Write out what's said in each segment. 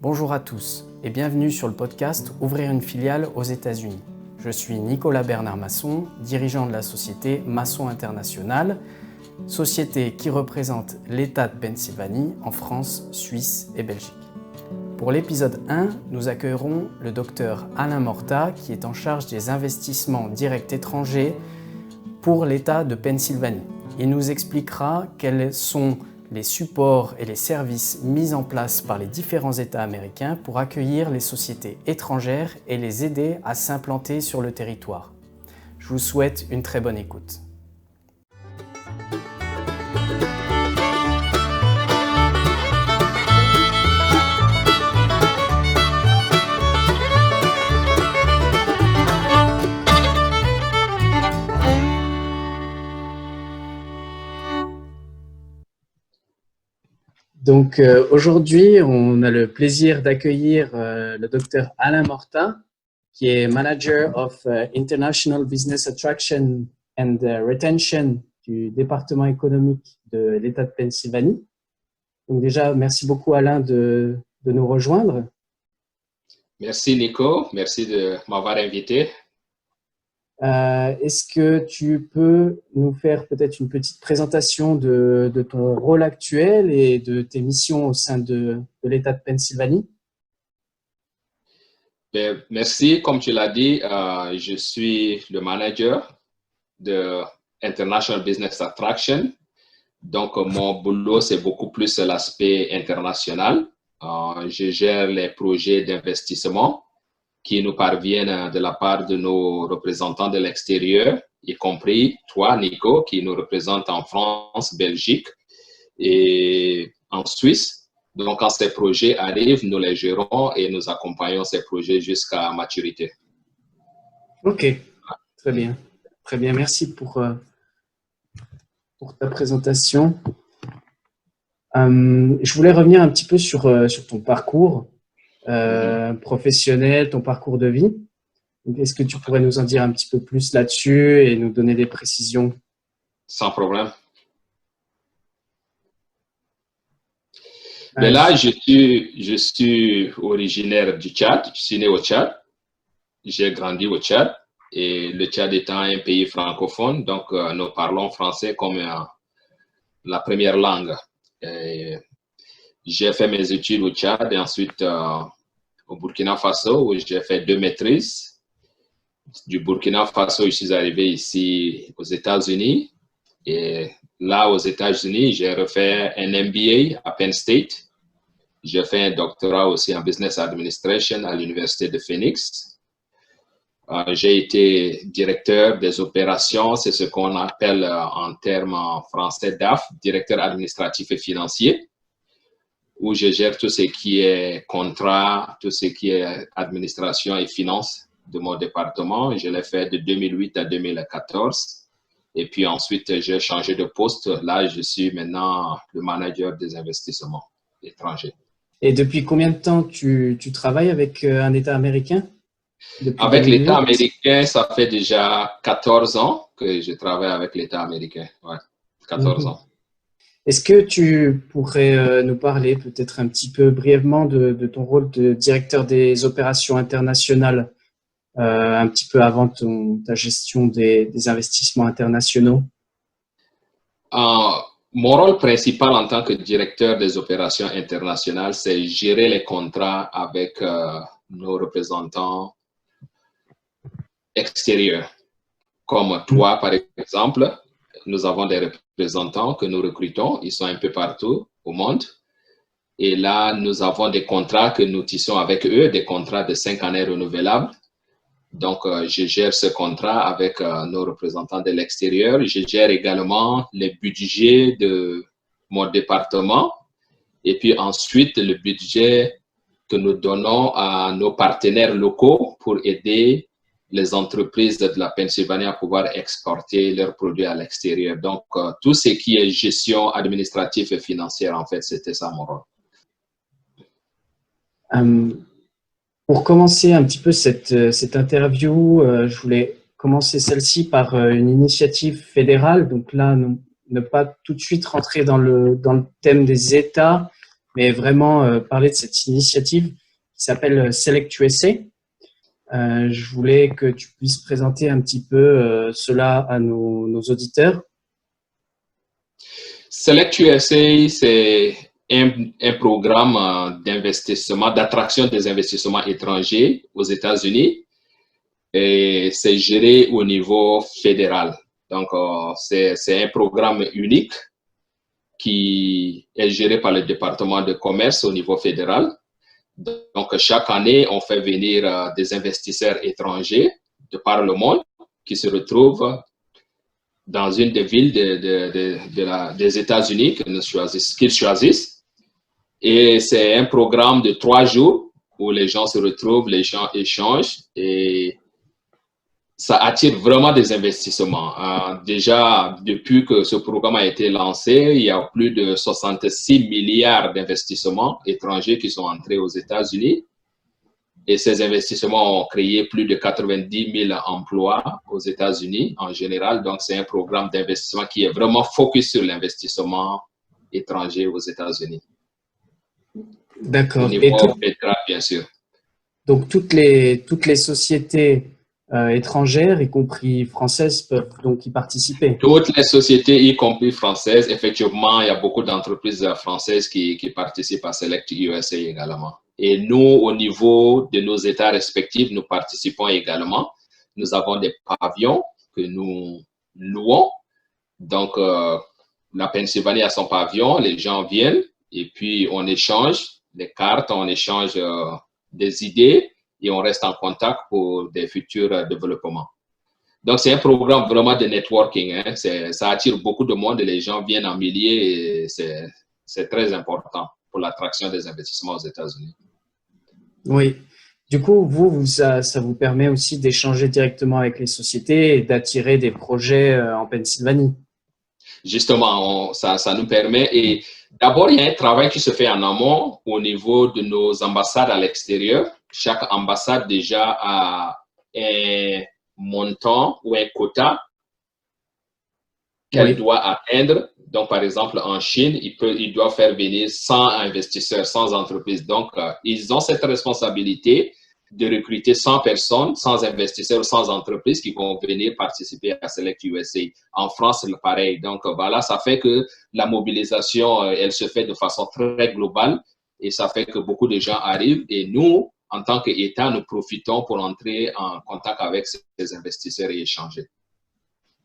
Bonjour à tous et bienvenue sur le podcast Ouvrir une filiale aux États-Unis. Je suis Nicolas Bernard Masson, dirigeant de la société Masson International, société qui représente l'État de Pennsylvanie en France, Suisse et Belgique. Pour l'épisode 1, nous accueillerons le docteur Alain Morta qui est en charge des investissements directs étrangers pour l'État de Pennsylvanie. Il nous expliquera quels sont les supports et les services mis en place par les différents États américains pour accueillir les sociétés étrangères et les aider à s'implanter sur le territoire. Je vous souhaite une très bonne écoute. Donc aujourd'hui, on a le plaisir d'accueillir le docteur Alain Morta, qui est Manager of International Business Attraction and Retention du département économique de l'État de Pennsylvanie. Donc déjà, merci beaucoup Alain de nous rejoindre. Merci Nico, merci de m'avoir invité. Est-ce que tu peux nous faire peut-être une petite présentation de ton rôle actuel et de tes missions au sein de l'État de Pennsylvanie? Merci, comme tu l'as dit, je suis le manager de International Business Attraction. Donc, mon boulot, c'est beaucoup plus l'aspect international. Je gère les projets d'investissement qui nous parviennent de la part de nos représentants de l'extérieur, y compris toi, Nico, qui nous représente en France, Belgique et en Suisse. Donc, quand ces projets arrivent, nous les gérons et nous accompagnons ces projets jusqu'à maturité. Ok, très bien. Très bien, merci pour ta présentation. Je voulais revenir un petit peu sur ton parcours professionnel, ton parcours de vie. Est-ce que tu pourrais nous en dire un petit peu plus là-dessus et nous donner des précisions? Sans problème. Mais là, je suis originaire du Tchad. Je suis né au Tchad. J'ai grandi au Tchad. Et le Tchad étant un pays francophone, donc nous parlons français comme la première langue. J'ai fait mes études au Tchad et ensuite au Burkina Faso où j'ai fait 2 maîtrises. Du Burkina Faso, je suis arrivé ici aux États-Unis. Et là, aux États-Unis, j'ai refait un MBA à Penn State. J'ai fait un doctorat aussi en Business Administration à l'Université de Phoenix. J'ai été directeur des opérations, c'est ce qu'on appelle en termes en français DAF, directeur administratif et financier, où je gère tout ce qui est contrat, tout ce qui est administration et finances de mon département. Je l'ai fait de 2008 à 2014. Et puis ensuite, j'ai changé de poste. Là, je suis maintenant le manager des investissements étrangers. Et depuis combien de temps tu travailles avec un État américain? Avec l'État américain, ça fait déjà 14 ans que je travaille avec l'État américain. Ouais, 14 ans. Est-ce que tu pourrais nous parler peut-être un petit peu brièvement de ton rôle de directeur des opérations internationales, un petit peu avant ta gestion des investissements internationaux? Mon rôle principal en tant que directeur des opérations internationales, c'est gérer les contrats avec nos représentants extérieurs. Comme toi, par exemple, nous avons des représentants que nous recrutons. Ils sont un peu partout au monde. Et là, nous avons des contrats que nous tissons avec eux, des contrats de 5 années renouvelables. Donc, je gère ce contrat avec nos représentants de l'extérieur. Je gère également les budgets de mon département et puis ensuite le budget que nous donnons à nos partenaires locaux pour aider les entreprises de la Pennsylvanie à pouvoir exporter leurs produits à l'extérieur. Donc, tout ce qui est gestion administrative et financière, en fait, c'était ça mon rôle. Pour commencer un petit peu cette interview, je voulais commencer celle-ci par une initiative fédérale. Donc là, ne pas tout de suite rentrer dans le thème des États, mais vraiment parler de cette initiative qui s'appelle Select USA. Je voulais que tu puisses présenter un petit peu cela à nos auditeurs. Select USA, c'est un programme d'investissement, d'attraction des investissements étrangers aux États-Unis et c'est géré au niveau fédéral. Donc, c'est un programme unique qui est géré par le département de commerce au niveau fédéral. Donc, chaque année, on fait venir des investisseurs étrangers de par le monde qui se retrouvent dans une des villes des États-Unis qu'ils choisissent. Et c'est un programme de 3 jours où les gens se retrouvent, les gens échangent et ça attire vraiment des investissements. Déjà, depuis que ce programme a été lancé, il y a plus de 66 milliards d'investissements étrangers qui sont entrés aux États-Unis. Et ces investissements ont créé plus de 90 000 emplois aux États-Unis en général. Donc, c'est un programme d'investissement qui est vraiment focus sur l'investissement étranger aux États-Unis. D'accord. Au niveau fédéral, bien sûr. Donc, toutes les sociétés étrangères, y compris françaises, peuvent donc y participer. Toutes les sociétés, y compris françaises, effectivement, il y a beaucoup d'entreprises françaises qui participent à Select USA également. Et nous, au niveau de nos États respectifs, nous participons également. Nous avons des pavillons que nous louons. Donc, la Pennsylvanie a son pavillon, les gens viennent et puis on échange des cartes, on échange des idées et on reste en contact pour des futurs développements. Donc, c'est un programme vraiment de networking. Hein. Ça attire beaucoup de monde et les gens viennent en milliers et c'est très important pour l'attraction des investissements aux États-Unis. Oui. Du coup, ça vous permet aussi d'échanger directement avec les sociétés et d'attirer des projets en Pennsylvanie. Justement, ça nous permet. Et d'abord, il y a un travail qui se fait en amont au niveau de nos ambassades à l'extérieur. Chaque ambassade déjà a un montant ou un quota qu'elle doit atteindre. Donc, par exemple, en Chine, ils doivent faire venir 100 investisseurs, 100 entreprises. Donc, ils ont cette responsabilité de recruter 100 personnes, 100 investisseurs, 100 entreprises qui vont venir participer à Select USA. En France, c'est pareil. Donc, voilà, ça fait que la mobilisation, elle se fait de façon très globale et ça fait que beaucoup de gens arrivent. Et nous, en tant qu'État, nous profitons pour entrer en contact avec ces investisseurs et échanger.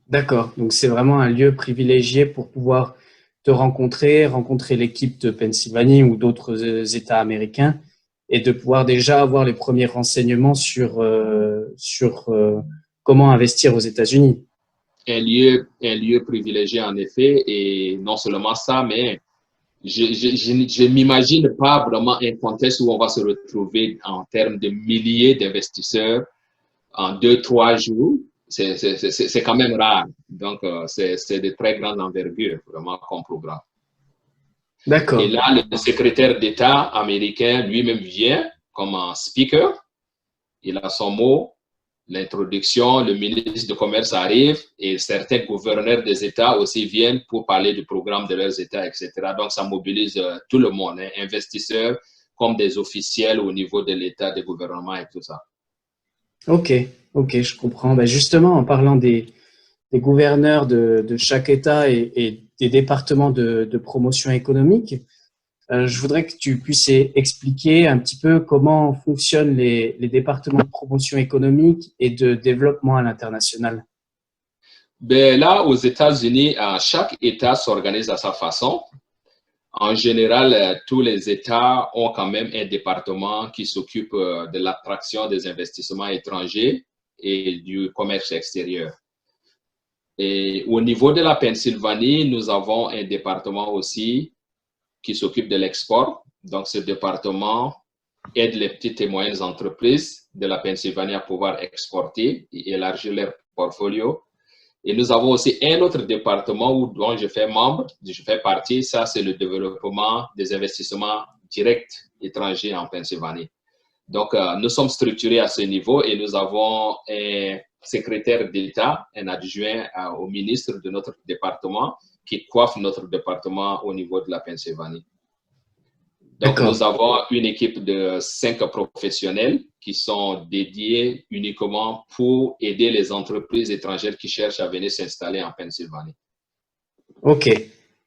D'accord. Donc, c'est vraiment un lieu privilégié pour pouvoir te rencontrer l'équipe de Pennsylvanie ou d'autres États américains et de pouvoir déjà avoir les premiers renseignements sur comment investir aux États-Unis. Un lieu privilégié en effet, et non seulement ça, mais je m'imagine pas vraiment un contexte où on va se retrouver en termes de milliers d'investisseurs en 2-3 jours. C'est quand même rare. Donc, c'est de très grande envergure, vraiment, comme programme. D'accord. Et là, le secrétaire d'État américain lui-même vient comme un speaker. Il a son mot, l'introduction, le ministre du Commerce arrive et certains gouverneurs des États aussi viennent pour parler du programme de leurs États, etc. Donc, ça mobilise tout le monde, hein, investisseurs comme des officiels au niveau de l'État, des gouvernements et tout ça. Ok, je comprends. Ben justement, en parlant des gouverneurs de chaque État et des départements de promotion économique, je voudrais que tu puisses expliquer un petit peu comment fonctionnent les départements de promotion économique et de développement à l'international. Ben là, aux États-Unis, chaque État s'organise à sa façon. En général, tous les États ont quand même un département qui s'occupe de l'attraction des investissements étrangers et du commerce extérieur. Et au niveau de la Pennsylvanie, nous avons un département aussi qui s'occupe de l'export. Donc, ce département aide les petites et moyennes entreprises de la Pennsylvanie à pouvoir exporter et élargir leur portfolio. Et nous avons aussi un autre département dont je fais membre, je fais partie, ça c'est le développement des investissements directs étrangers en Pennsylvanie. Donc, nous sommes structurés à ce niveau et nous avons un secrétaire d'État, un adjoint au ministre de notre département qui coiffe notre département au niveau de la Pennsylvanie. Donc, nous avons une équipe de 5 professionnels qui sont dédiés uniquement pour aider les entreprises étrangères qui cherchent à venir s'installer en Pennsylvanie. OK.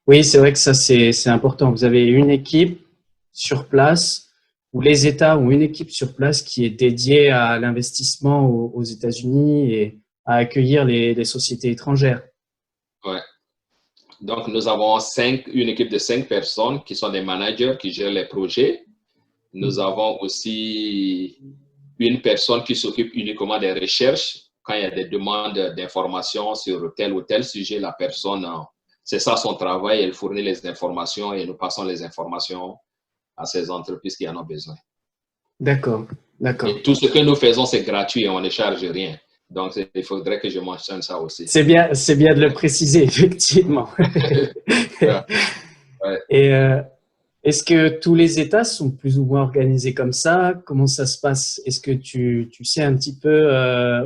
Oui, c'est vrai que ça, c'est important. Vous avez une équipe sur place, ou les États ont une équipe sur place qui est dédiée à l'investissement aux États-Unis et à accueillir les sociétés étrangères. Ouais. Donc, nous avons une équipe de 5 personnes qui sont des managers qui gèrent les projets. Nous avons aussi une personne qui s'occupe uniquement des recherches. Quand il y a des demandes d'informations sur tel ou tel sujet, la personne, c'est ça son travail, elle fournit les informations et nous passons les informations à ces entreprises qui en ont besoin. D'accord. Et tout ce que nous faisons, c'est gratuit et on ne charge rien. Donc, il faudrait que je mentionne ça aussi. C'est bien de le préciser, effectivement. Ouais. Et est-ce que tous les États sont plus ou moins organisés comme ça? Comment ça se passe? Est-ce que tu sais un petit peu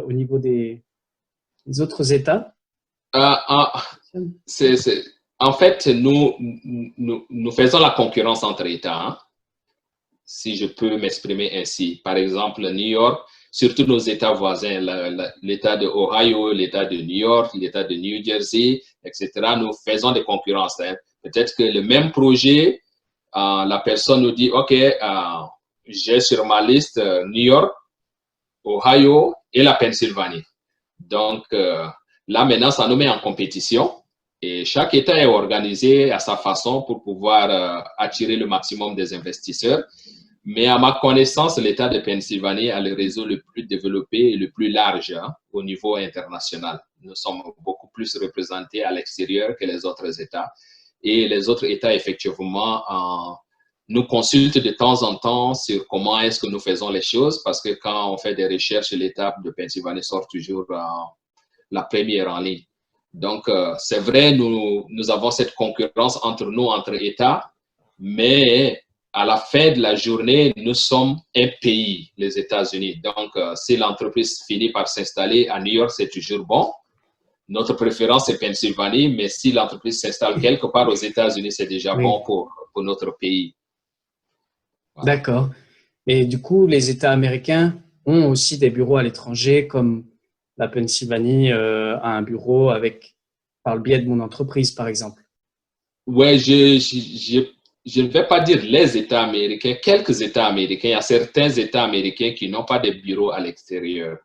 au niveau des autres États? En fait, nous faisons la concurrence entre États, hein, si je peux m'exprimer ainsi. Par exemple, New York, surtout nos États voisins, l'État de Ohio, l'État de New York, l'État de New Jersey, etc. Nous faisons des concurrences. Hein. Peut-être que le même projet, la personne nous dit, OK, j'ai sur ma liste New York, Ohio et la Pennsylvanie. Donc, là, maintenant, ça nous met en compétition et chaque État est organisé à sa façon pour pouvoir attirer le maximum des investisseurs. Mais à ma connaissance, l'État de Pennsylvanie a le réseau le plus développé et le plus large au niveau international. Nous sommes beaucoup plus représentés à l'extérieur que les autres États. Et les autres États, effectivement, nous consultent de temps en temps sur comment est-ce que nous faisons les choses parce que quand on fait des recherches, l'État de Pennsylvanie sort toujours la première en ligne. Donc, c'est vrai, nous avons cette concurrence entre nous, entre États, mais à la fin de la journée, nous sommes un pays, les États-Unis. Donc, si l'entreprise finit par s'installer à New York, c'est toujours bon. Notre préférence, c'est Pennsylvanie, mais si l'entreprise s'installe quelque part aux États-Unis, c'est déjà bon pour notre pays. Voilà. D'accord. Et du coup, les États américains ont aussi des bureaux à l'étranger, comme la Pennsylvanie a un bureau par le biais de mon entreprise, par exemple. Ouais, je ne vais pas dire les États américains, quelques États américains. Il y a certains États américains qui n'ont pas de bureaux à l'extérieur.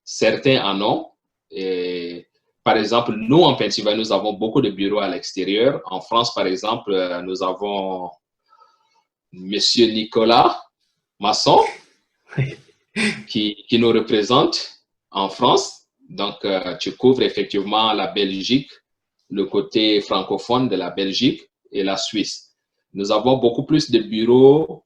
Certains en ont. Et, par exemple, nous, en Pennsylvanie, nous avons beaucoup de bureaux à l'extérieur. En France, par exemple, nous avons Monsieur Nicolas Masson qui nous représente en France. Donc, tu couvres effectivement la Belgique, le côté francophone de la Belgique et la Suisse. Nous avons beaucoup plus de bureaux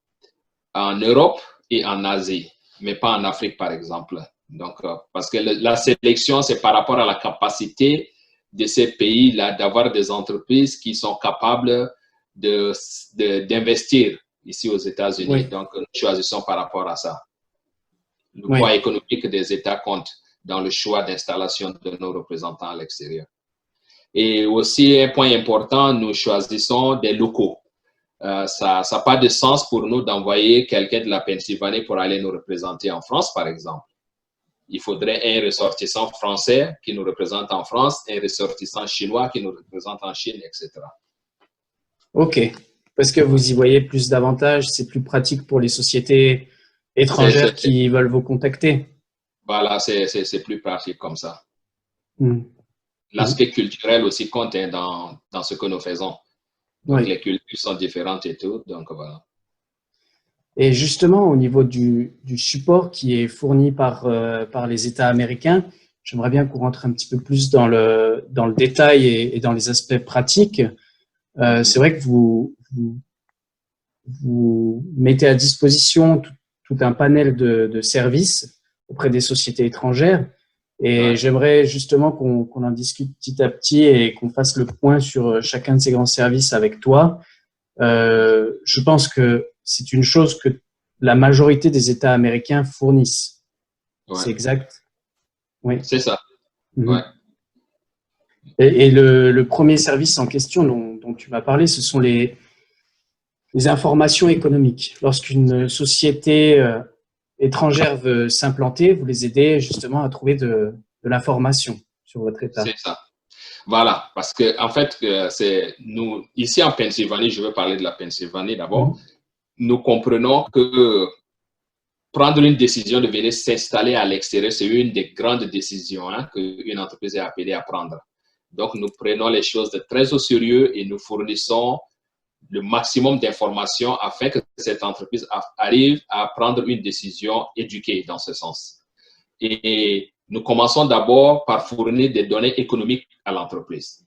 en Europe et en Asie, mais pas en Afrique, par exemple. Donc, parce que la sélection, c'est par rapport à la capacité de ces pays-là d'avoir des entreprises qui sont capables d'investir ici aux États-Unis. Oui. Donc, nous choisissons par rapport à ça. Le poids économique des États compte dans le choix d'installation de nos représentants à l'extérieur. Et aussi, un point important, nous choisissons des locaux. Ça n'a pas de sens pour nous d'envoyer quelqu'un de la Pennsylvanie pour aller nous représenter en France, par exemple. Il faudrait un ressortissant français qui nous représente en France, un ressortissant chinois qui nous représente en Chine, etc. OK. Parce que vous y voyez plus d'avantages, c'est plus pratique pour les sociétés étrangères qui veulent vous contacter. Voilà, c'est plus pratique comme ça. L'aspect culturel aussi compte dans ce que nous faisons. Donc, les cultures sont différentes et tout, donc voilà. Et justement, au niveau du support qui est fourni par les États américains, j'aimerais bien qu'on rentre un petit peu plus dans le détail et dans les aspects pratiques. C'est vrai que vous mettez à disposition tout un panel de services auprès des sociétés étrangères. Et j'aimerais justement qu'on en discute petit à petit et qu'on fasse le point sur chacun de ces grands services avec toi. Je pense que c'est une chose que la majorité des États américains fournissent. C'est exact? Oui. C'est ça. Ouais. Et le premier service en question dont tu m'as parlé, ce sont les les informations économiques. Lorsqu'une société étrangère veut s'implanter, vous les aidez justement à trouver de l'information sur votre État. C'est ça. Voilà, parce que en fait, c'est nous ici en Pennsylvanie, je veux parler de la Pennsylvanie d'abord. Nous comprenons que prendre une décision de venir s'installer à l'extérieur, c'est une des grandes décisions qu'une entreprise est appelée à prendre. Donc, nous prenons les choses de très au sérieux et nous fournissons le maximum d'informations afin que cette entreprise arrive à prendre une décision éduquée dans ce sens. Et nous commençons d'abord par fournir des données économiques à l'entreprise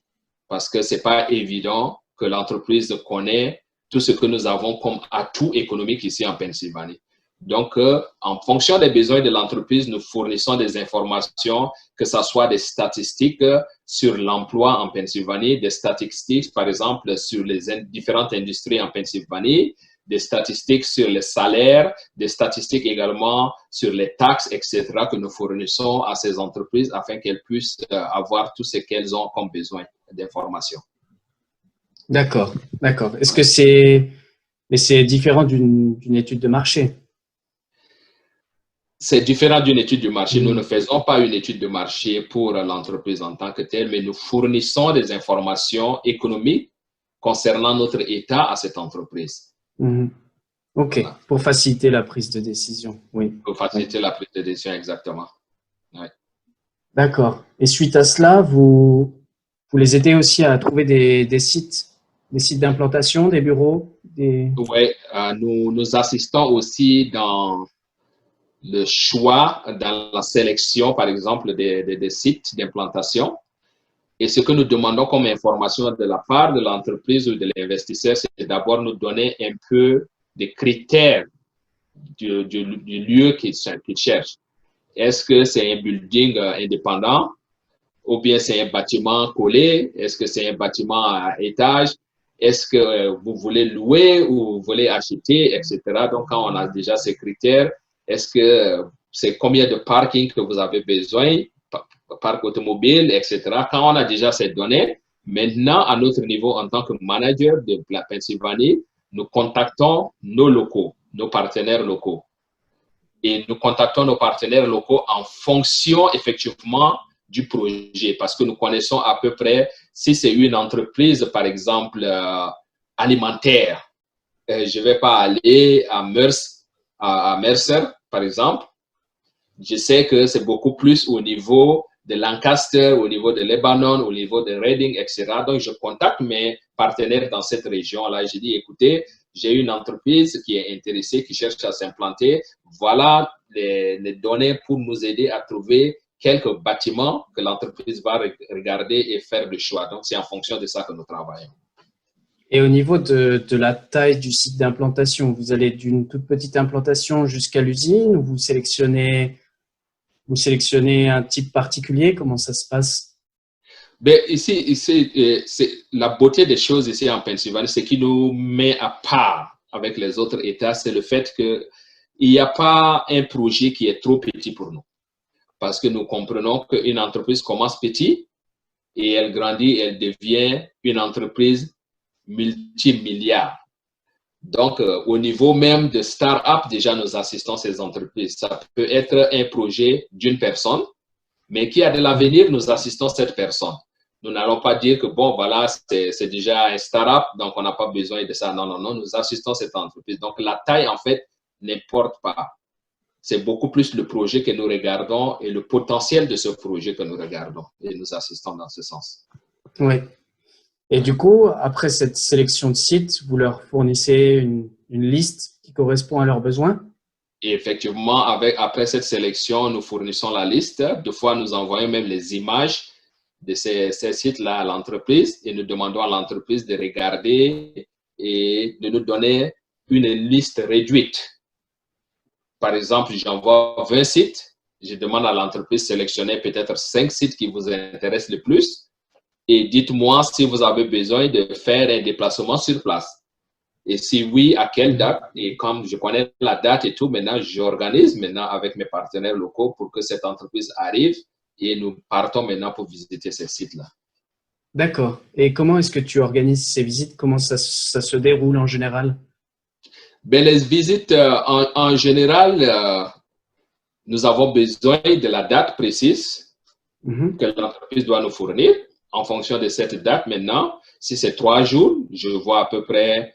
parce que ce n'est pas évident que l'entreprise connaisse tout ce que nous avons comme atout économique ici en Pennsylvanie. Donc, en fonction des besoins de l'entreprise, nous fournissons des informations, que ce soit des statistiques sur l'emploi en Pennsylvanie, des statistiques, par exemple, sur les différentes industries en Pennsylvanie, des statistiques sur les salaires, des statistiques également sur les taxes, etc., que nous fournissons à ces entreprises afin qu'elles puissent avoir tout ce qu'elles ont comme besoin d'informations. D'accord, d'accord. Est-ce que c'est différent d'une étude de marché? C'est différent d'une étude de marché. Nous ne faisons pas une étude de marché pour l'entreprise en tant que telle, mais nous fournissons des informations économiques concernant notre état à cette entreprise. OK, voilà. Pour faciliter la prise de décision, oui. Pour faciliter la prise de décision, exactement. Ouais. D'accord. Et suite à cela, vous les aidez aussi à trouver des sites d'implantation, des bureaux? Oui, nous assistons aussi dans le choix, dans la sélection, par exemple, des sites d'implantation. Et ce que nous demandons comme information de la part de l'entreprise ou de l'investisseur, c'est d'abord nous donner un peu des critères du lieu qu'il cherche. Est-ce que c'est un building indépendant ou bien c'est un bâtiment collé? Est-ce que c'est un bâtiment à étage? Est-ce que vous voulez louer ou vous voulez acheter, etc. Donc, quand on a déjà ces critères, est-ce que c'est combien de parking que vous avez besoin, parc automobile, etc. Quand on a déjà ces données, maintenant, à notre niveau, en tant que manager de la Pennsylvanie, nous contactons nos locaux, nos partenaires locaux. Et nous contactons nos partenaires locaux en fonction, effectivement, du projet, parce que nous connaissons à peu près, si c'est une entreprise, par exemple, alimentaire, je ne vais pas aller à Mercer, par exemple. Je sais que c'est beaucoup plus au niveau de Lancaster, au niveau de Lebanon, au niveau de Reading, etc. Donc, je contacte mes partenaires dans cette région-là. Je dis, écoutez, j'ai une entreprise qui est intéressée, qui cherche à s'implanter. Voilà les données pour nous aider à trouver quelques bâtiments que l'entreprise va regarder et faire le choix. Donc, c'est en fonction de ça que nous travaillons. Et au niveau de la taille du site d'implantation, vous allez d'une toute petite implantation jusqu'à l'usine ou vous sélectionnez un type particulier? Comment ça se passe? Ben, ici c'est la beauté des choses ici en Pennsylvanie, ce qui nous met à part avec les autres États, c'est le fait qu'il n'y a pas un projet qui est trop petit pour nous. Parce que nous comprenons qu'une entreprise commence petit et elle grandit, elle devient une entreprise multimilliard. Donc, au niveau même de start-up, déjà, nous assistons ces entreprises. Ça peut être un projet d'une personne, mais qui a de l'avenir, nous assistons cette personne. Nous n'allons pas dire que, bon, voilà, c'est déjà un start-up, donc on n'a pas besoin de ça. Non, non, non, nous assistons cette entreprise. Donc, la taille, en fait, n'importe pas. C'est beaucoup plus le projet que nous regardons et le potentiel de ce projet que nous regardons. Et nous assistons dans ce sens. Oui. Et du coup, après cette sélection de sites, vous leur fournissez une liste qui correspond à leurs besoins? Et effectivement, après cette sélection, nous fournissons la liste. Des fois, nous envoyons même les images de ces sites-là à l'entreprise et nous demandons à l'entreprise de regarder et de nous donner une liste réduite. Par exemple, j'envoie 20 sites. Je demande à l'entreprise de sélectionner peut-être 5 sites qui vous intéressent le plus. Et dites-moi si vous avez besoin de faire un déplacement sur place. Et si oui, à quelle date? Et comme je connais la date et tout, maintenant, j'organise maintenant avec mes partenaires locaux pour que cette entreprise arrive et nous partons maintenant pour visiter ces sites-là. D'accord. Et comment est-ce que tu organises ces visites? Comment ça se déroule en général? Ben, les visites, en général, nous avons besoin de la date précise que l'entreprise doit nous fournir. En fonction de cette date, maintenant, si c'est 3 jours, je vois à peu près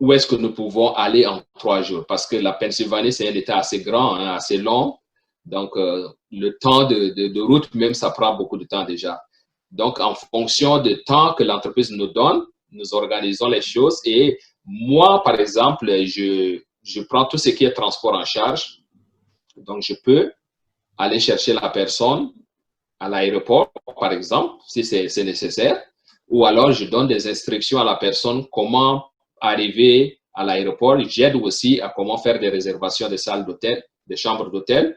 où est-ce que nous pouvons aller en 3 jours. Parce que la Pennsylvanie, c'est un État assez grand, hein, assez long. Donc, le temps de route, même, ça prend beaucoup de temps déjà. Donc, en fonction du temps que l'entreprise nous donne, nous organisons les choses. Et moi, par exemple, je prends tout ce qui est transport en charge. Donc, je peux aller chercher la personne à l'aéroport, par exemple, si c'est nécessaire. Ou alors, je donne des instructions à la personne comment arriver à l'aéroport. J'aide aussi à comment faire des réservations de salles d'hôtel, de chambres d'hôtel.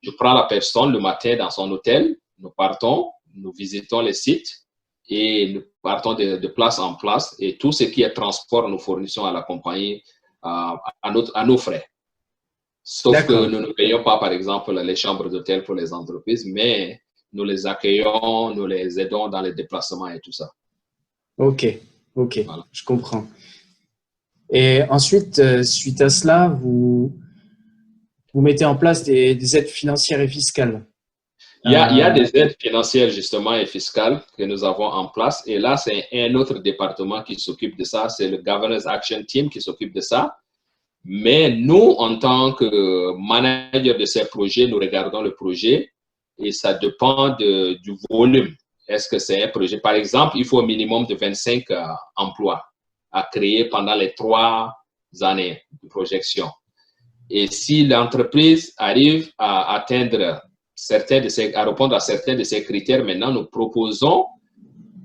Je prends la personne le matin dans son hôtel. Nous partons, nous visitons les sites et nous partons de place en place. Et tout ce qui est transport, nous fournissons à la compagnie à nos frais. Sauf que nous ne payons pas, par exemple, les chambres d'hôtel pour les entreprises, mais nous les accueillons, nous les aidons dans les déplacements et tout ça. Ok, voilà. Je comprends. Et ensuite, suite à cela, vous mettez en place des aides financières et fiscales. Il y a des aides financières, justement, et fiscales que nous avons en place. Et là, c'est un autre département qui s'occupe de ça. C'est le Governance Action Team qui s'occupe de ça. Mais nous, en tant que manager de ces projets, nous regardons le projet et ça dépend du volume. Est-ce que c'est un projet? Par exemple, il faut au minimum de 25 emplois à créer pendant les 3 années de projection. Et si l'entreprise arrive à atteindre à répondre à certains de ces critères, maintenant, nous proposons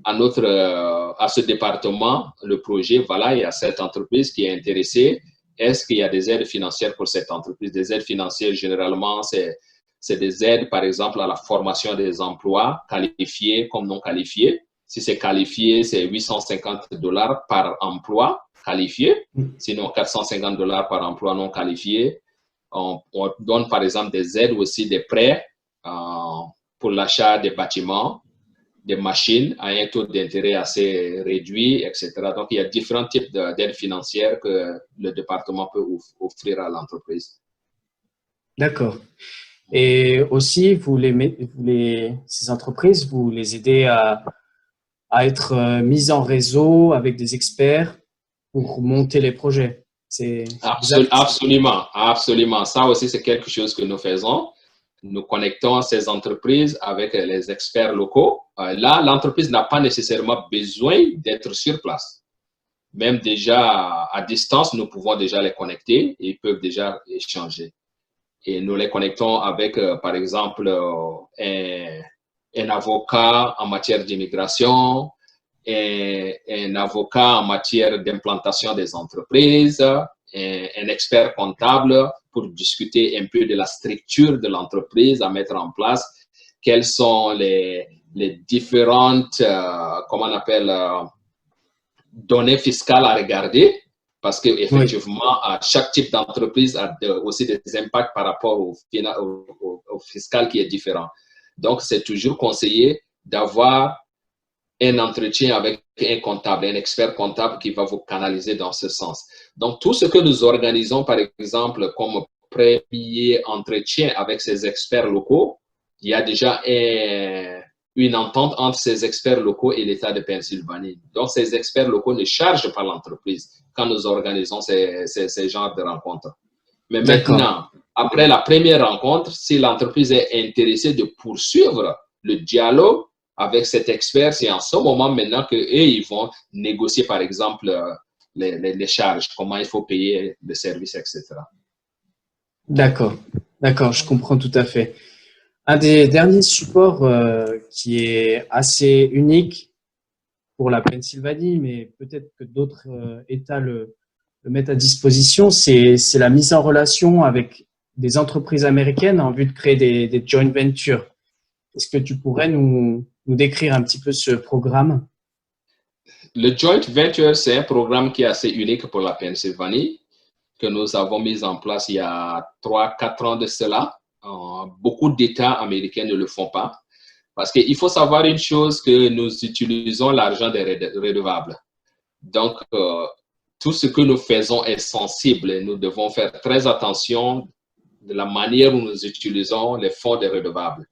à ce département le projet. Voilà, il y a cette entreprise qui est intéressée. Est-ce qu'il y a des aides financières pour cette entreprise? Des aides financières, généralement, c'est des aides, par exemple, à la formation des emplois qualifiés comme non qualifiés. Si c'est qualifié, c'est $850 par emploi qualifié. Sinon, $450 par emploi non qualifié. On donne, par exemple, des aides aussi, des prêts pour l'achat des bâtiments, des machines à un taux d'intérêt assez réduit, etc. Donc, il y a différents types d'aides financières que le département peut offrir à l'entreprise. D'accord. Et aussi, ces entreprises, vous les aidez à être mises en réseau avec des experts pour monter les projets. Absolument. Ça aussi, c'est quelque chose que nous faisons. Nous connectons ces entreprises avec les experts locaux. Là, l'entreprise n'a pas nécessairement besoin d'être sur place. Même déjà à distance, nous pouvons déjà les connecter et ils peuvent déjà échanger. Et nous les connectons avec, par exemple, un avocat en matière d'immigration, un avocat en matière d'implantation des entreprises, un expert comptable pour discuter un peu de la structure de l'entreprise à mettre en place, quelles sont les différentes, comment on appelle, données fiscales à regarder, parce qu'effectivement, chaque type d'entreprise a aussi des impacts par rapport au fiscal qui est différent. Donc, c'est toujours conseillé d'avoir un entretien avec un comptable, un expert comptable qui va vous canaliser dans ce sens. Donc, tout ce que nous organisons, par exemple, comme premier entretien avec ces experts locaux, il y a déjà une entente entre ces experts locaux et l'État de Pennsylvanie. Donc, ces experts locaux ne chargent pas l'entreprise quand nous organisons ces genres de rencontres. Mais maintenant, après la première rencontre, si l'entreprise est intéressée de poursuivre le dialogue avec cet expert, c'est en ce moment maintenant qu'eux, ils vont négocier, par exemple, les charges, comment il faut payer le service, etc. D'accord, je comprends tout à fait. Un des derniers supports qui est assez unique pour la Pennsylvanie, mais peut-être que d'autres États le mettent à disposition, c'est la mise en relation avec des entreprises américaines en vue de créer des joint ventures. Est-ce que tu pourrais nous décrire un petit peu ce programme? Le joint venture, c'est un programme qui est assez unique pour la Pennsylvanie, que nous avons mis en place il y a 3-4 ans de cela. Beaucoup d'États américains ne le font pas. Parce qu'il faut savoir une chose, que nous utilisons l'argent des redevables. Donc, tout ce que nous faisons est sensible et nous devons faire très attention de la manière où nous utilisons les fonds des redevables.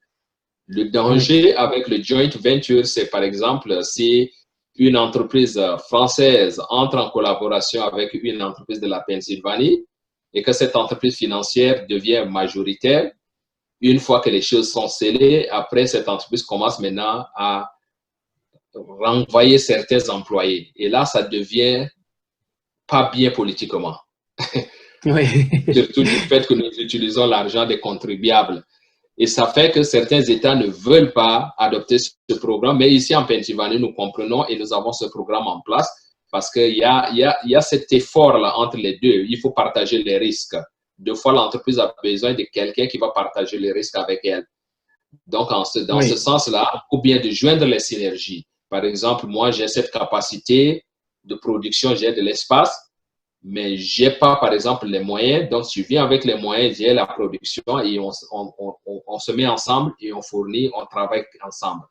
Le danger avec le joint venture, c'est par exemple si une entreprise française entre en collaboration avec une entreprise de la Pennsylvanie et que cette entreprise financière devient majoritaire. Une fois que les choses sont scellées, après, cette entreprise commence maintenant à renvoyer certains employés. Et là, ça devient pas bien politiquement. Oui. Surtout du fait que nous utilisons l'argent des contribuables. Et ça fait que certains États ne veulent pas adopter ce programme. Mais ici, en Pennsylvanie, nous comprenons et nous avons ce programme en place parce qu'il y a cet effort-là entre les deux. Il faut partager les risques. Deux fois, l'entreprise a besoin de quelqu'un qui va partager les risques avec elle. Donc, dans ce sens-là, ou bien de joindre les synergies. Par exemple, moi, j'ai cette capacité de production, j'ai de l'espace, mais j'ai pas, par exemple, les moyens. Donc, tu viens avec les moyens, j'ai la production et on se met ensemble et on fournit, on travaille ensemble.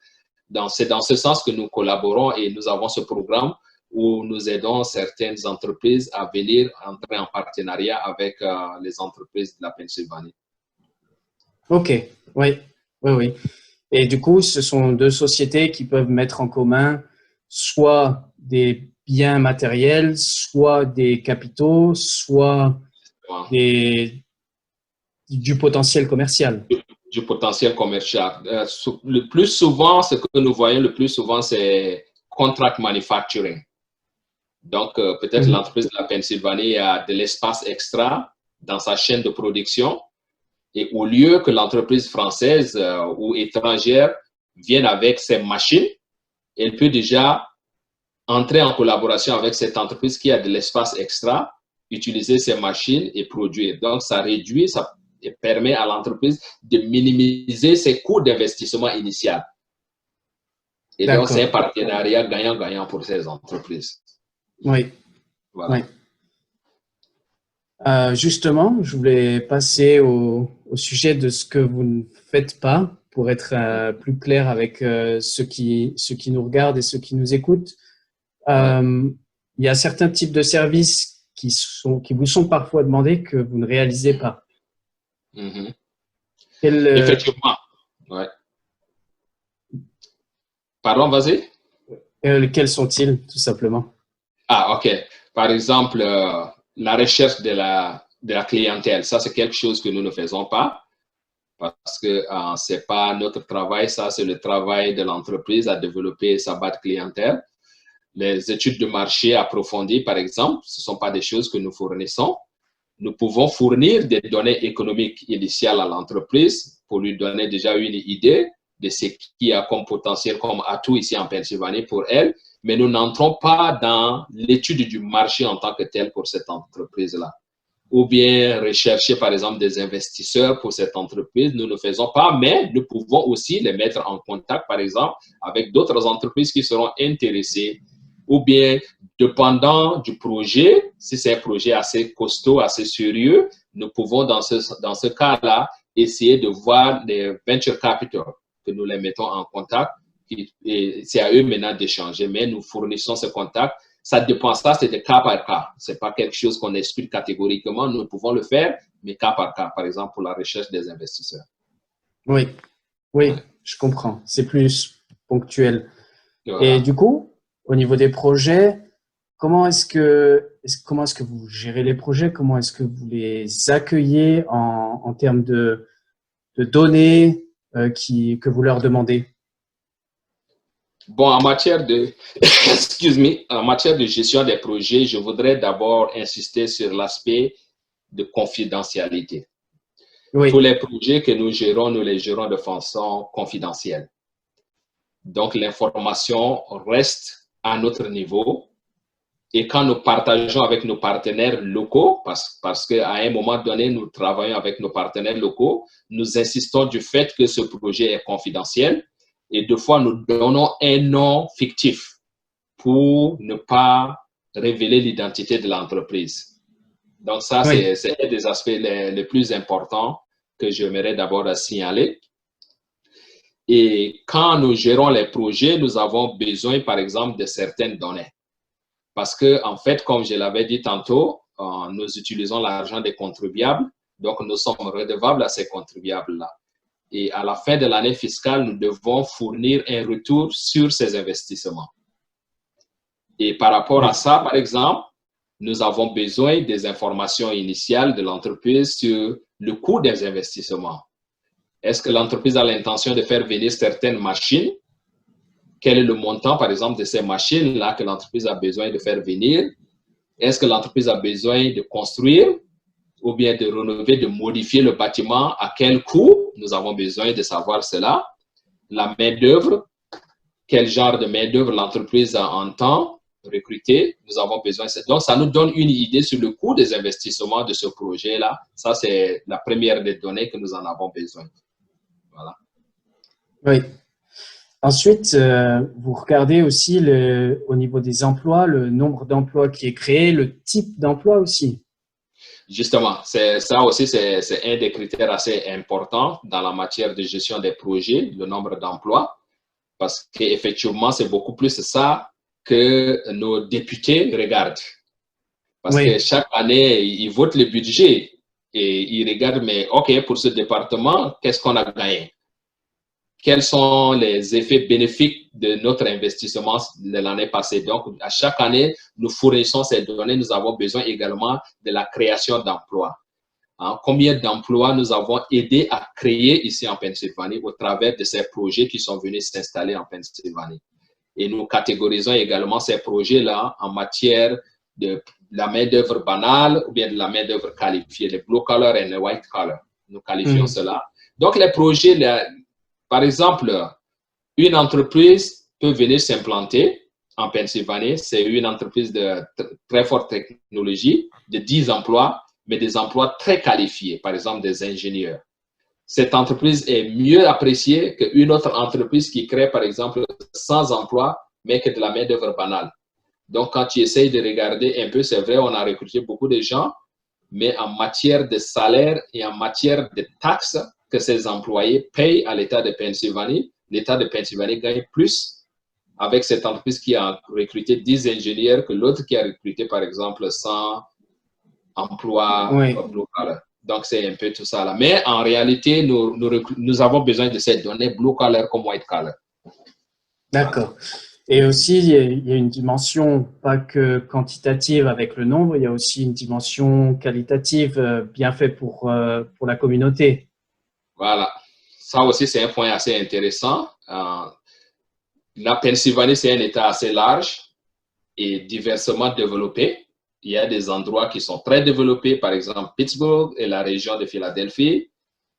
C'est dans ce sens que nous collaborons et nous avons ce programme où nous aidons certaines entreprises à venir entrer en partenariat avec les entreprises de la Pennsylvanie. Ok, oui, oui, oui. Et du coup, ce sont deux sociétés qui peuvent mettre en commun soit des biens matériels, soit des capitaux, soit du potentiel commercial. Du potentiel commercial. Le plus souvent, ce que nous voyons le plus souvent, c'est contract manufacturing. Donc, peut-être l'entreprise de la Pennsylvanie a de l'espace extra dans sa chaîne de production. Et au lieu que l'entreprise française ou étrangère vienne avec ses machines, elle peut déjà entrer en collaboration avec cette entreprise qui a de l'espace extra, utiliser ses machines et produire. Donc, ça réduit, ça permet à l'entreprise de minimiser ses coûts d'investissement initial. Et donc, c'est un partenariat gagnant-gagnant pour ces entreprises. Oui. Voilà. Oui. Justement, je voulais passer au sujet de ce que vous ne faites pas pour être plus clair avec ceux qui nous regardent et ceux qui nous écoutent. Il y a certains types de services qui vous sont parfois demandés que vous ne réalisez pas. Effectivement. Ouais. Pardon, vas-y. Quels sont-ils, tout simplement? Ah, ok. Par exemple, la recherche de la clientèle. Ça, c'est quelque chose que nous ne faisons pas parce que c'est pas notre travail. Ça, c'est le travail de l'entreprise à développer sa base clientèle. Les études de marché approfondies, par exemple, ce ne sont pas des choses que nous fournissons. Nous pouvons fournir des données économiques initiales à l'entreprise pour lui donner déjà une idée de ce qu'il y a comme potentiel, comme atout ici en Pennsylvanie pour elle, mais nous n'entrons pas dans l'étude du marché en tant que tel pour cette entreprise-là. Ou bien rechercher, par exemple, des investisseurs pour cette entreprise, nous ne faisons pas, mais nous pouvons aussi les mettre en contact, par exemple, avec d'autres entreprises qui seront intéressées ou bien, dépendant du projet, si c'est un projet assez costaud, assez sérieux, nous pouvons, dans ce cas-là, essayer de voir des venture capital, que nous les mettons en contact. Et c'est à eux maintenant d'échanger, mais nous fournissons ce contact. Ça dépend, ça, c'est de cas par cas. C'est pas quelque chose qu'on explique catégoriquement. Nous pouvons le faire, mais cas par cas, par exemple, pour la recherche des investisseurs. Oui, je comprends. C'est plus ponctuel. Voilà. Et du coup, au niveau des projets, comment est-ce que vous gérez les projets? Comment est-ce que vous les accueillez en termes de données que vous leur demandez? Bon, en matière de gestion des projets, je voudrais d'abord insister sur l'aspect de confidentialité. Oui. Tous les projets que nous les gérons de façon confidentielle. Donc, l'information reste à notre niveau. Et quand nous partageons avec nos partenaires locaux, parce qu'à un moment donné, nous travaillons avec nos partenaires locaux, nous insistons du fait que ce projet est confidentiel. Et deux fois, nous donnons un nom fictif pour ne pas révéler l'identité de l'entreprise. Donc, ça, c'est un des aspects les plus importants que j'aimerais d'abord signaler. Et quand nous gérons les projets, nous avons besoin, par exemple, de certaines données. Parce que, en fait, comme je l'avais dit tantôt, nous utilisons l'argent des contribuables, donc nous sommes redevables à ces contribuables-là. Et à la fin de l'année fiscale, nous devons fournir un retour sur ces investissements. Et par rapport à ça, par exemple, nous avons besoin des informations initiales de l'entreprise sur le coût des investissements. Est-ce que l'entreprise a l'intention de faire venir certaines machines? Quel est le montant, par exemple, de ces machines-là que l'entreprise a besoin de faire venir? Est-ce que l'entreprise a besoin de construire ou bien de rénover, de modifier le bâtiment? À quel coût? Nous avons besoin de savoir cela. La main-d'œuvre, quel genre de main-d'œuvre l'entreprise entend recruter? Nous avons besoin. Donc, ça nous donne une idée sur le coût des investissements de ce projet-là. Ça, c'est la première des données que nous en avons besoin. Voilà. Oui. Ensuite, vous regardez aussi au niveau des emplois, le nombre d'emplois qui est créé, le type d'emploi aussi. Justement, ça aussi, c'est un des critères assez importants dans la matière de gestion des projets, le nombre d'emplois, parce qu'effectivement, c'est beaucoup plus ça que nos députés regardent. Parce que chaque année, ils votent le budget et ils regardent, mais OK, pour ce département, qu'est-ce qu'on a gagné? Quels sont les effets bénéfiques de notre investissement de l'année passée? Donc, à chaque année, nous fournissons ces données. Nous avons besoin également de la création d'emplois. Combien d'emplois nous avons aidé à créer ici en Pennsylvanie au travers de ces projets qui sont venus s'installer en Pennsylvanie. Et nous catégorisons également ces projets-là en matière de la main-d'œuvre banale ou bien de la main-d'œuvre qualifiée, les blue collar et les white collar. Nous qualifions cela. Donc, les projets, par exemple, une entreprise peut venir s'implanter en Pennsylvanie. C'est une entreprise de très forte technologie, de 10 emplois, mais des emplois très qualifiés, par exemple des ingénieurs. Cette entreprise est mieux appréciée qu'une autre entreprise qui crée, par exemple, 100 emplois, mais que de la main-d'œuvre banale. Donc, quand tu essayes de regarder un peu, c'est vrai, on a recruté beaucoup de gens, mais en matière de salaire et en matière de taxes que ces employés payent à l'État de Pennsylvanie, l'État de Pennsylvanie gagne plus avec cette entreprise qui a recruté 10 ingénieurs que l'autre qui a recruté, par exemple, 100 emplois blue-collar. Donc, c'est un peu tout ça là. Mais en réalité, nous avons besoin de ces données blue-collar comme white-collar. D'accord. Et aussi, il y a une dimension pas que quantitative avec le nombre, il y a aussi une dimension qualitative bien faite pour la communauté. Voilà. Ça aussi, c'est un point assez intéressant. La Pennsylvanie, c'est un État assez large et diversement développé. Il y a des endroits qui sont très développés, par exemple Pittsburgh et la région de Philadelphie.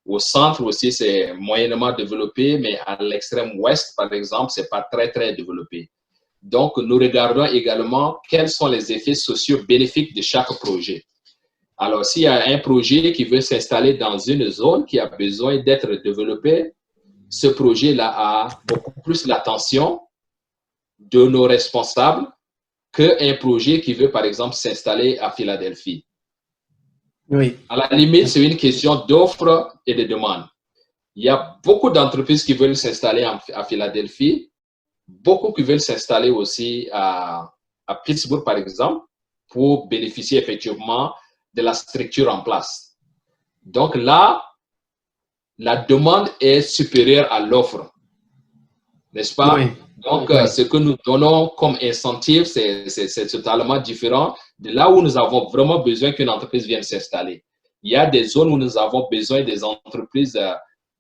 Au centre aussi, c'est moyennement développé, mais à l'extrême ouest, par exemple, c'est pas très, très développé. Donc, nous regardons également quels sont les effets sociaux bénéfiques de chaque projet. Alors, s'il y a un projet qui veut s'installer dans une zone qui a besoin d'être développée, ce projet-là a beaucoup plus l'attention de nos responsables qu'un projet qui veut, par exemple, s'installer à Philadelphie. Oui. À la limite, c'est une question d'offre et de demande. Il y a beaucoup d'entreprises qui veulent s'installer à Philadelphie, beaucoup qui veulent s'installer aussi à Pittsburgh, par exemple, pour bénéficier effectivement de la structure en place. Donc là, la demande est supérieure à l'offre, n'est-ce pas? Oui. Donc, ce que nous donnons comme incentive, c'est totalement différent de là où nous avons vraiment besoin qu'une entreprise vienne s'installer. Il y a des zones où nous avons besoin des entreprises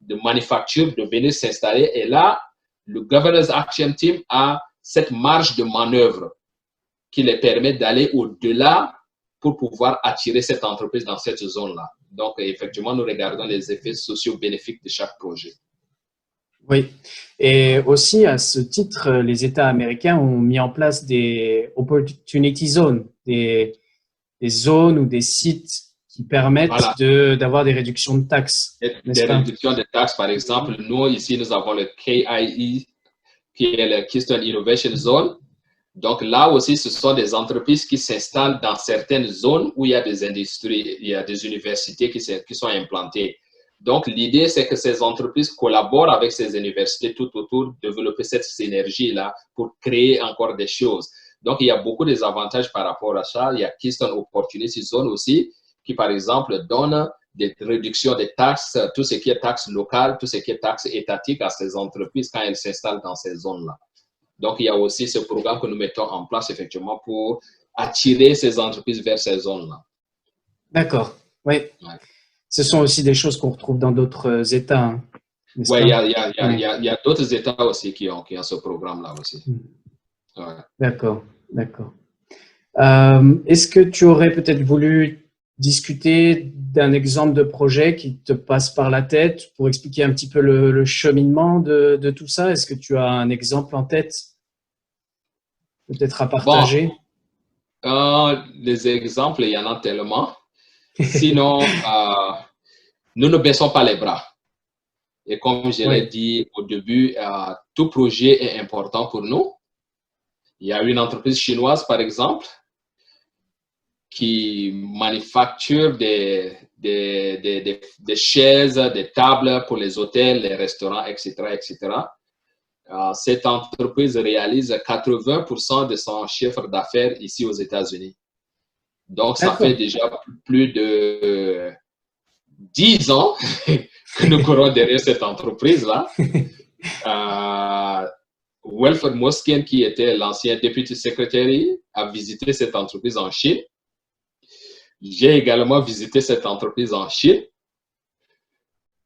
de manufacture de venir s'installer. Et là, le Governors Action Team a cette marge de manœuvre qui les permet d'aller au-delà pour pouvoir attirer cette entreprise dans cette zone-là. Donc, effectivement, nous regardons les effets sociaux bénéfiques de chaque projet. Oui. Et aussi, à ce titre, les États américains ont mis en place des opportunity zones, des zones ou des sites qui permettent d'avoir des réductions de taxes. Des réductions de taxes, par exemple, nous, ici, nous avons le KIE, qui est le Keystone Innovation Zone. Donc là aussi, ce sont des entreprises qui s'installent dans certaines zones où il y a des industries, il y a des universités qui sont implantées. Donc l'idée, c'est que ces entreprises collaborent avec ces universités tout autour, développer cette synergie-là pour créer encore des choses. Donc, il y a beaucoup d'avantages par rapport à ça. Il y a Keystone Opportunity Zone aussi, qui, par exemple, donne des réductions des taxes, tout ce qui est taxes locales, tout ce qui est taxes étatiques à ces entreprises quand elles s'installent dans ces zones-là. Donc, il y a aussi ce programme que nous mettons en place effectivement pour attirer ces entreprises vers ces zones-là. D'accord, oui. Ouais. Ce sont aussi des choses qu'on retrouve dans d'autres États. Hein, oui, il y a d'autres États aussi qui ont ce programme-là aussi. Ouais. D'accord. Est-ce que tu aurais peut-être voulu discuter d'un exemple de projet qui te passe par la tête pour expliquer un petit peu le cheminement de tout ça? Est-ce que tu as un exemple en tête peut-être à partager? Les exemples, il y en a tellement. Sinon, nous ne baissons pas les bras. Et comme je l'ai dit au début, tout projet est important pour nous. Il y a une entreprise chinoise, par exemple, qui manufacture des chaises, des tables pour les hôtels, les restaurants, etc., etc. Cette entreprise réalise 80% de son chiffre d'affaires ici aux États-Unis. Donc, ça fait déjà plus de 10 ans que nous courons derrière cette entreprise-là. Wilfred Moskin, qui était l'ancien député secrétaire, a visité cette entreprise en Chine. J'ai également visité cette entreprise en Chine.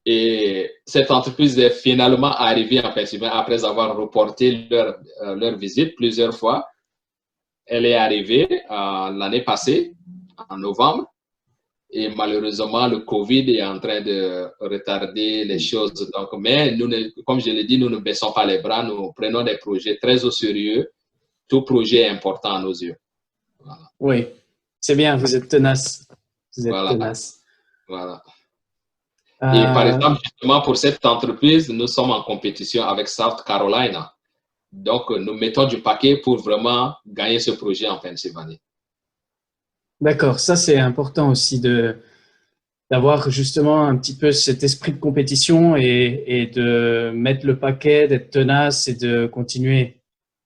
Et cette entreprise est finalement arrivée en Pennsylvanie après avoir reporté leur visite plusieurs fois. Elle est arrivée l'année passée, en novembre. Et malheureusement, le COVID est en train de retarder les choses. Donc, mais nous, comme je l'ai dit, nous ne baissons pas les bras. Nous prenons des projets très au sérieux. Tout projet est important à nos yeux. Voilà. Oui, c'est bien. Vous êtes tenace. Tenace. Voilà. Et par exemple, justement, pour cette entreprise, nous sommes en compétition avec South Carolina. Donc, nous mettons du paquet pour vraiment gagner ce projet en Pennsylvanie. D'accord, ça c'est important aussi d'avoir justement un petit peu cet esprit de compétition et de mettre le paquet, d'être tenace et de continuer.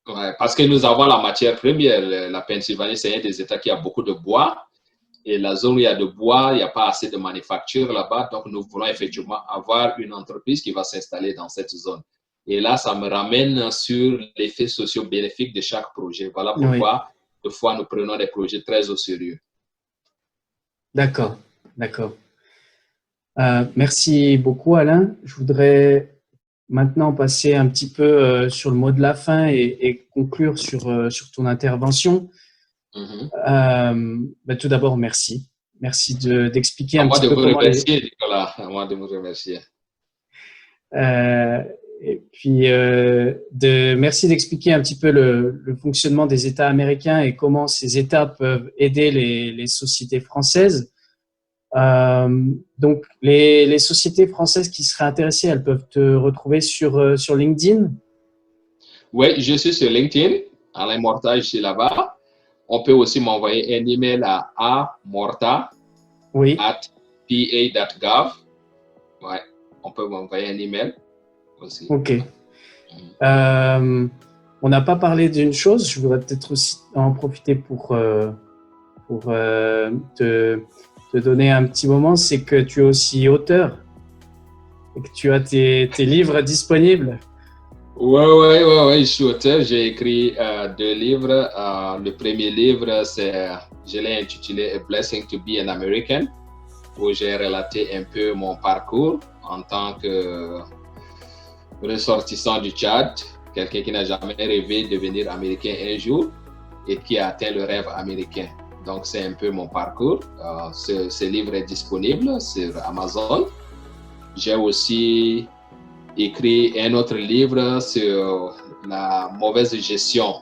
Ouais, parce que nous avons la matière première. La Pennsylvanie, c'est un des États qui a beaucoup de bois. Et la zone où il y a de bois, il n'y a pas assez de manufacture là-bas. Donc, nous voulons effectivement avoir une entreprise qui va s'installer dans cette zone. Et là, ça me ramène sur l'effet socio-bénéfique de chaque projet. Voilà pourquoi, des fois, nous prenons des projets très au sérieux. D'accord. Merci beaucoup, Alain. Je voudrais maintenant passer un petit peu sur le mot de la fin et conclure sur ton intervention. Tout d'abord, merci. Merci d'expliquer un petit peu comment… Nicolas. À moi de vous remercier. Et puis, merci d'expliquer un petit peu le fonctionnement des États américains et comment ces États peuvent aider les sociétés françaises. Donc, les sociétés françaises qui seraient intéressées, elles peuvent te retrouver sur LinkedIn? Oui, je suis sur LinkedIn. Alain Morta, je suis là-bas. On peut aussi m'envoyer un email à amorta@pa.gov. Ouais, on peut m'envoyer un email aussi. OK. On n'a pas parlé d'une chose. Je voudrais peut-être aussi en profiter pour te donner un petit moment. C'est que tu es aussi auteur et que tu as tes livres disponibles. Ouais, je suis auteur. J'ai écrit 2 livres. Le premier livre, je l'ai intitulé A Blessing to be an American, où j'ai relaté un peu mon parcours en tant que ressortissant du Tchad, quelqu'un qui n'a jamais rêvé de devenir américain un jour et qui a atteint le rêve américain. Donc, c'est un peu mon parcours. Ce livre est disponible sur Amazon. J'ai aussi écrit un autre livre sur la mauvaise gestion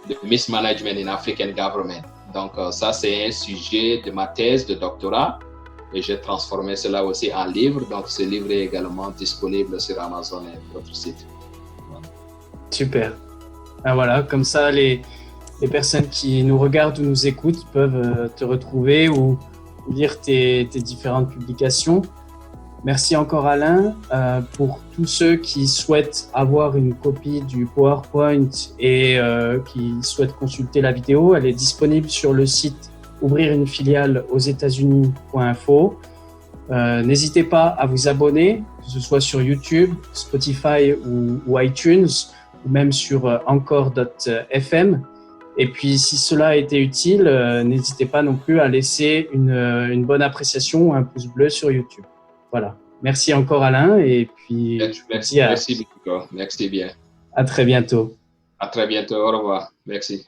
de mismanagement in African government. Donc, ça, c'est un sujet de ma thèse de doctorat et j'ai transformé cela aussi en livre. Donc, ce livre est également disponible sur Amazon et d'autres sites. Voilà. Super. Voilà, comme ça, les personnes qui nous regardent ou nous écoutent peuvent te retrouver ou lire tes différentes publications. Merci encore Alain. Pour tous ceux qui souhaitent avoir une copie du PowerPoint et qui souhaitent consulter la vidéo, elle est disponible sur le site ouvrir une filiale aux États-Unis.info. N'hésitez pas à vous abonner, que ce soit sur YouTube, Spotify ou iTunes, ou même sur Anchor.fm. Et puis, si cela a été utile, n'hésitez pas non plus à laisser une bonne appréciation ou un pouce bleu sur YouTube. Voilà. Merci encore Alain et puis merci beaucoup. Merci bien. À très bientôt. À très bientôt. Au revoir. Merci.